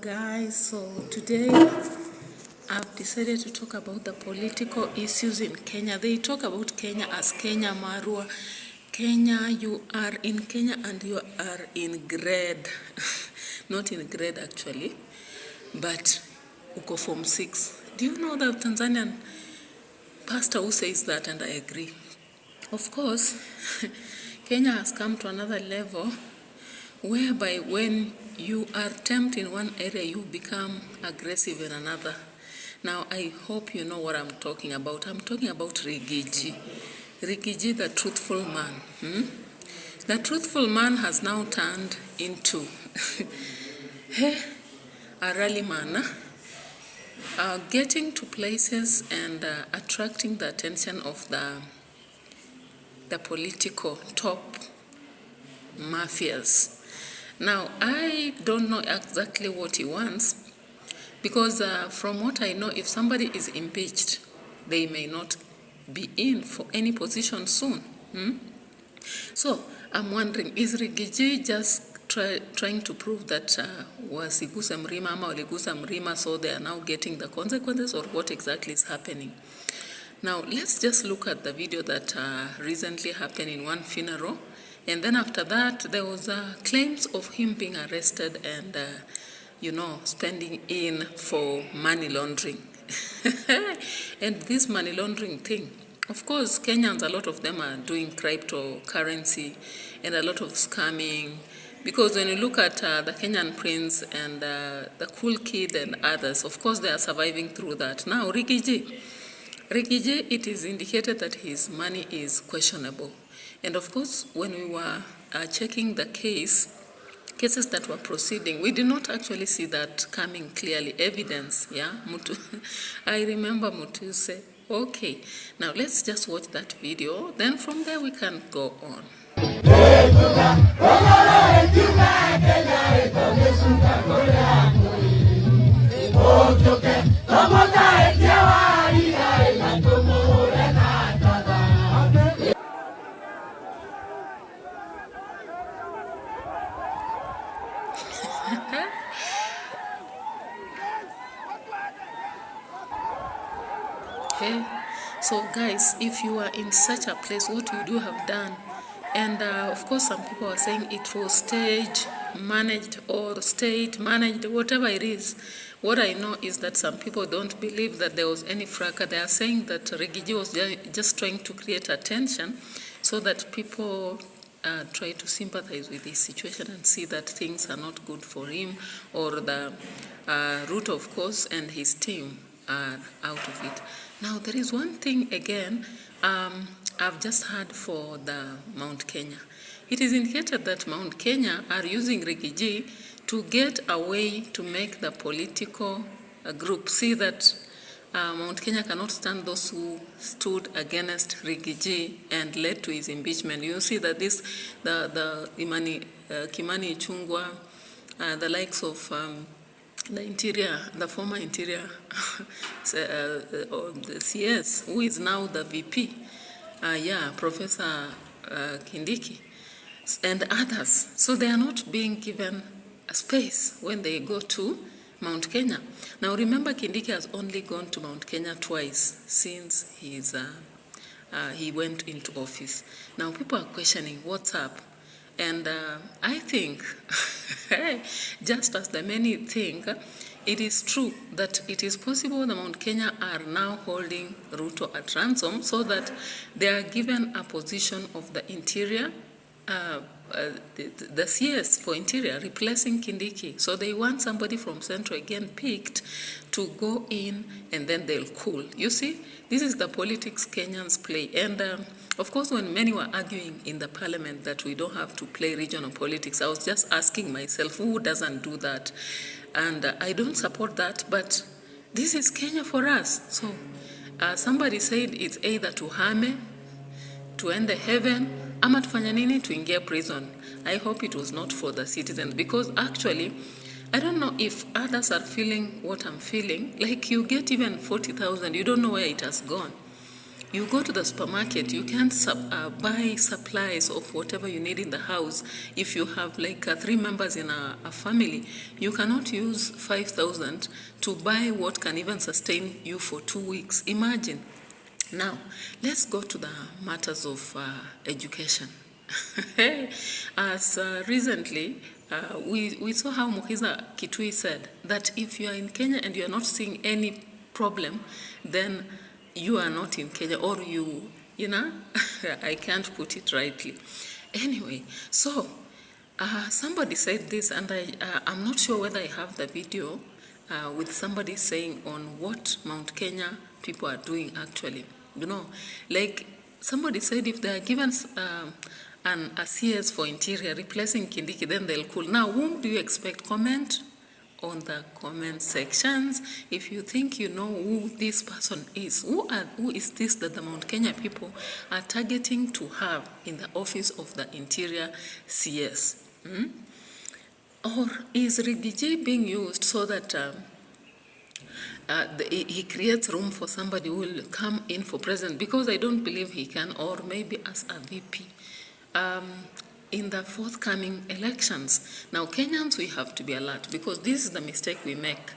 Guys, so today I've decided to talk about the political issues in Kenya. They talk about Kenya as Kenya Marua. Kenya, you are in Kenya and you are in grade. Not in grade actually, but uko form 6. Do you know the Tanzanian pastor who says that? And I agree. Of course, Kenya has come to another level whereby when you are tempted in one area, you become aggressive in another. Now, I hope you know what I'm talking about. I'm talking about Rigiji. Rigiji, the truthful man. The truthful man has now turned into a rally man, getting to places and attracting the attention of the political top mafias. Now, I don't know exactly what he wants, because from what I know, if somebody is impeached, they may not be in for any position soon. So, I'm wondering, is Rigiji just trying to prove that wasigusa mrima ama waligusa mrima, so they are now getting the consequences, or what exactly is happening? Now, let's just look at the video that recently happened in one funeral. And then after that, there was claims of him being arrested and, spending in for money laundering. And this money laundering thing, of course, Kenyans, a lot of them are doing cryptocurrency and a lot of scamming. Because when you look at the Kenyan prince and the cool kid and others, of course, they are surviving through that. Now, Rigiji, it is indicated that his money is questionable. And of course, when we were checking the cases that were proceeding, we did not actually see that coming clearly, evidence, yeah? I remember Mutu said, okay, now let's just watch that video, then from there we can go on. Okay, so guys, if you are in such a place, what you do have done, and of course some people are saying it was stage managed or state managed, whatever it is. What I know is that some people don't believe that there was any fracas. They are saying that Rigiji was just trying to create attention so that people try to sympathize with his situation and see that things are not good for him, or the root, of course, and his team are out of it. Now, there is one thing again I've just heard for the Mount Kenya. It is indicated that Mount Kenya are using Rigiji to get a way to make the political group see that Mount Kenya cannot stand those who stood against Rigiji and led to his impeachment. You see that the Kimani Ichung'wah, the likes of the former interior, the CS, who is now the VP, Professor Kindiki, and others. So they are not being given a space when they go to Mount Kenya. Now remember, Kindiki has only gone to Mount Kenya twice since he went into office. Now people are questioning what's up. And I think, just as the many think, it is true that it is possible the Mount Kenya are now holding Ruto at ransom so that they are given a position of the interior, the CS for interior, replacing Kindiki. So they want somebody from Central again picked to go in, and then they'll cool. You see, this is the politics Kenyans play. And of course, when many were arguing in the parliament that we don't have to play regional politics, I was just asking myself, who doesn't do that? And I don't support that, but this is Kenya for us. So somebody said it's either to hame, to end the heaven, ama tufanya nini, tuingia prison. I hope it was not for the citizens, because actually, I don't know if others are feeling what I'm feeling. Like, you get even 40,000, you don't know where it has gone. You go to the supermarket, you can't buy supplies of whatever you need in the house. If you have like 3 members in a family, you cannot use 5,000 to buy what can even sustain you for 2 weeks. Imagine. Now, let's go to the matters of education. As recently, we saw how Muhiza Kitui said that if you are in Kenya and you are not seeing any problem, then you are not in Kenya, or you know, I can't put it rightly. Anyway, so somebody said this, and I'm not sure whether I have the video with somebody saying on what Mount Kenya people are doing actually. You know, like somebody said if they are given a CS for interior replacing Kindiki, then they'll cool. Now, whom do you expect? Comment on the comment sections if you think you know who this person is. Who is this that the Mount Kenya people are targeting to have in the office of the interior CS? Or is Rigiji being used so that he creates room for somebody who will come in for president? Because I don't believe he can, or maybe as a VP. In the forthcoming elections. Now, Kenyans, we have to be alert, because this is the mistake we make.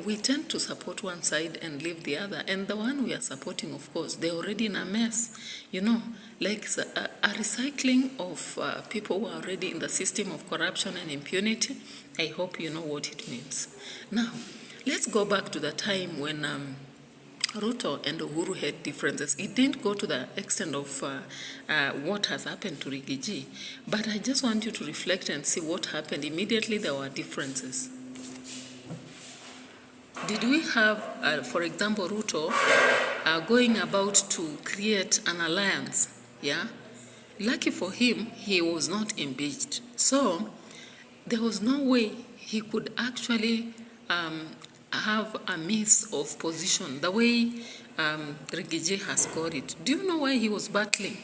We tend to support one side and leave the other. And the one we are supporting, of course, they're already in a mess. You know, like a recycling of people who are already in the system of corruption and impunity. I hope you know what it means. Now, let's go back to the time when Ruto and Uhuru had differences. It didn't go to the extent of what has happened to Rigiji, but I just want you to reflect and see what happened. Immediately there were differences. Did we have, for example, Ruto going about to create an alliance? Yeah. Lucky for him, he was not impeached. So there was no way he could actually have a miss of position the way Rigiji has got it. Do you know why he was battling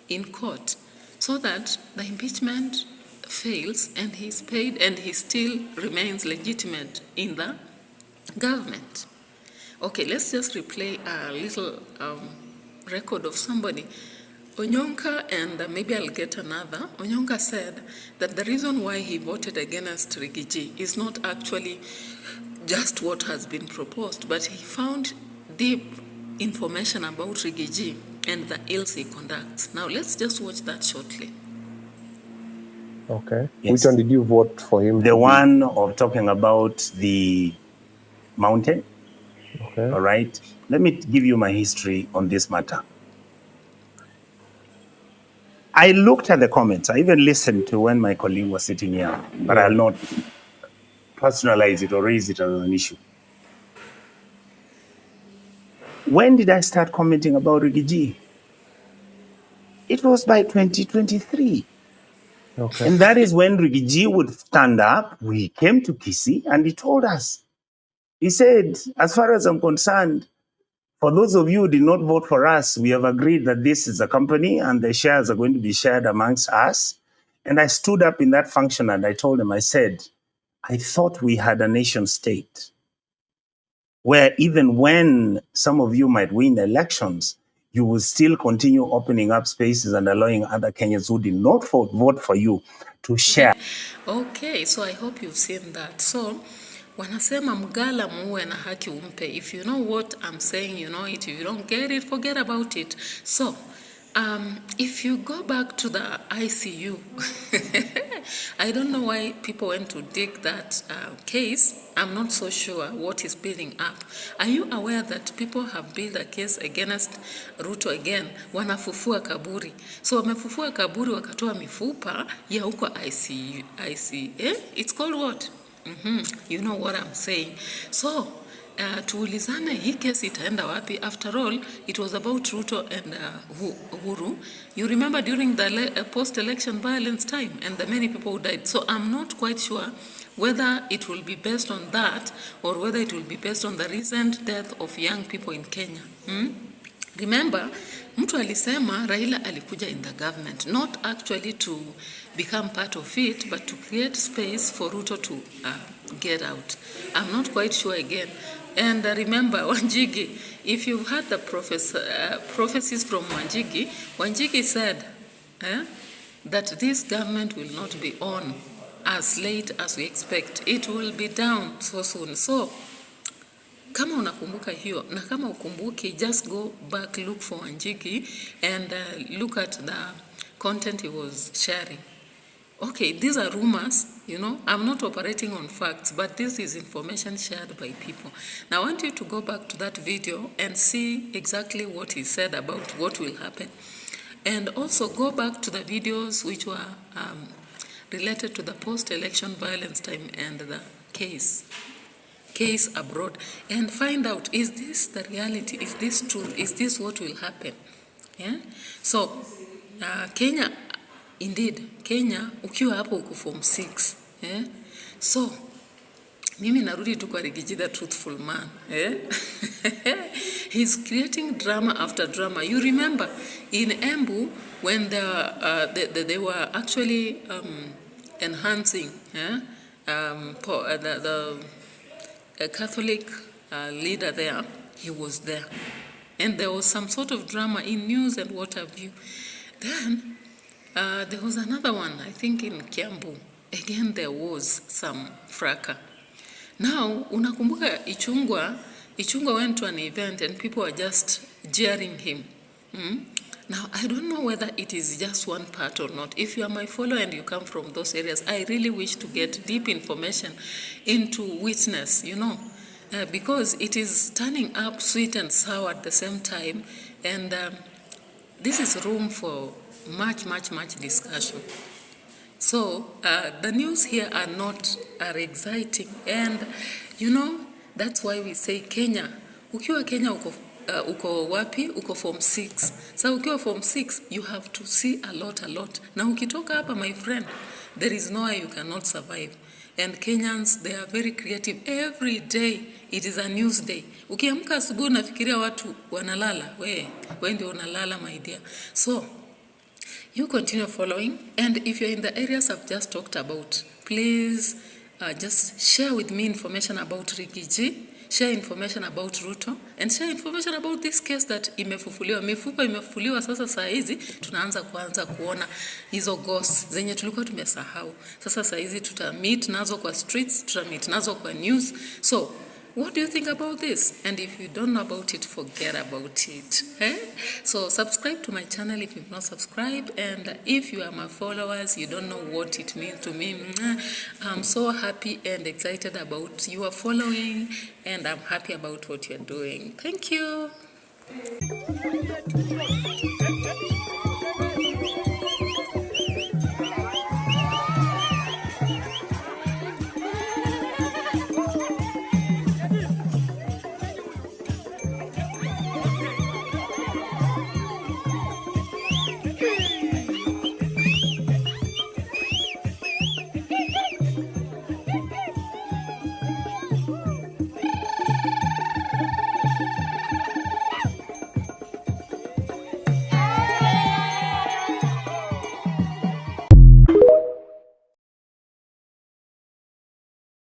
in court? So that the impeachment fails and he's paid and he still remains legitimate in the government. Okay, let's just replay a little record of somebody. Onyonka, and maybe I'll get another. Onyonka said that the reason why he voted against Rigiji is not actually just what has been proposed, but he found deep information about Rigiji and the ills he conducts. Now, let's just watch that shortly. Okay. Yes. Which one did you vote for him? The one of talking about the mountain. Okay. All right. Let me give you my history on this matter. I looked at the comments. I even listened to when my colleague was sitting here, but I'll not personalize it or raise it as an issue. When did I start commenting about Rigiji? It was by 2023. Okay. And that is when Rigiji would stand up. We came to Kisii and he told us, he said, as far as I'm concerned, for those of you who did not vote for us, we have agreed that this is a company and the shares are going to be shared amongst us. And I stood up in that function and I told him, I said, I thought we had a nation state where even when some of you might win elections, you will still continue opening up spaces and allowing other Kenyans who did not vote for you to share. Okay, so I hope you've seen that. So, wanasema mgala muwe na haki umpe. If you know what I'm saying, you know it. If you don't get it, forget about it. So, if you go back to the ICU, I don't know why people went to dig that case. I'm not so sure what is building up. Are you aware that people have built a case against Ruto again? Wanafufua kaburi. So wamefufua kaburi wakatoa mifupa ya huko ICU. It's called what? You know what I'm saying. So, tuulizane hii kesi itaenda wapi? After all, it was about Ruto and Uhuru. You remember during the post-election violence time and the many people who died. So I'm not quite sure whether it will be based on that or whether it will be based on the recent death of young people in Kenya. Remember, mtu alisema Raila alikuja in the government, not actually to become part of it, but to create space for Ruto to get out. I'm not quite sure again. And remember, Wanjigi, if you've heard the prophecies from Wanjigi said that this government will not be on as late as we expect. It will be down so soon. So, kama unakumbuka hiyo, na kama ukumbuki, just go back, look for Wanjigi, and look at the content he was sharing. Okay, these are rumors, you know. I'm not operating on facts, but this is information shared by people. Now, I want you to go back to that video and see exactly what he said about what will happen. And also go back to the videos which were related to the post-election violence time and the case abroad, and find out, is this the reality? Is this true? Is this what will happen? Yeah? So, Kenya, indeed, Kenya, ukiwa hapo uko form 6. Yeah? So, mimi narudi tu kwa Rigiji, the truthful man. Yeah? He's creating drama after drama. You remember, in Embu, when they were actually enhancing the Catholic leader there, he was there. And there was some sort of drama in news and what have you. Then there was another one, I think in Kiambu. Again, there was some fracas. Now, unakumbuka Ichungwa went to an event and people were just jeering him. Now, I don't know whether it is just one part or not. If you are my follower and you come from those areas, I really wish to get deep information into witness, you know, because it is turning up sweet and sour at the same time, and this is room for much discussion. So the news here are exciting, and you know, that's why we say Kenya. Ukiwa Kenya uko wapi? Uko form 6. So ukiwa form 6, you have to see a lot. Na ukitoka hapa, my friend, there is no way you cannot survive. And Kenyans, they are very creative. Every day, it is a news day. Ukiamka asubuhi nafikiria watu wanalala. We ndio unalala, my dear. So, you continue following. And if you're in the areas I've just talked about, please just share with me information about Rigiji, share information about Ruto, and share information about this case that imefufuliwa. Mifupa imefufuliwa sasa. Saa hizi tunaanza kuona hizo ghosts zenye tulikuwa tumesahau. Sasa saa hizi tutamit nazo kwa streets, tutamit nazo kwa news. So, what do you think about this? And if you don't know about it, forget about it. So subscribe to my channel if you've not subscribed. And if you are my followers, you don't know what it means to me. I'm so happy and excited about you are following, and I'm happy about what you're doing. Thank you.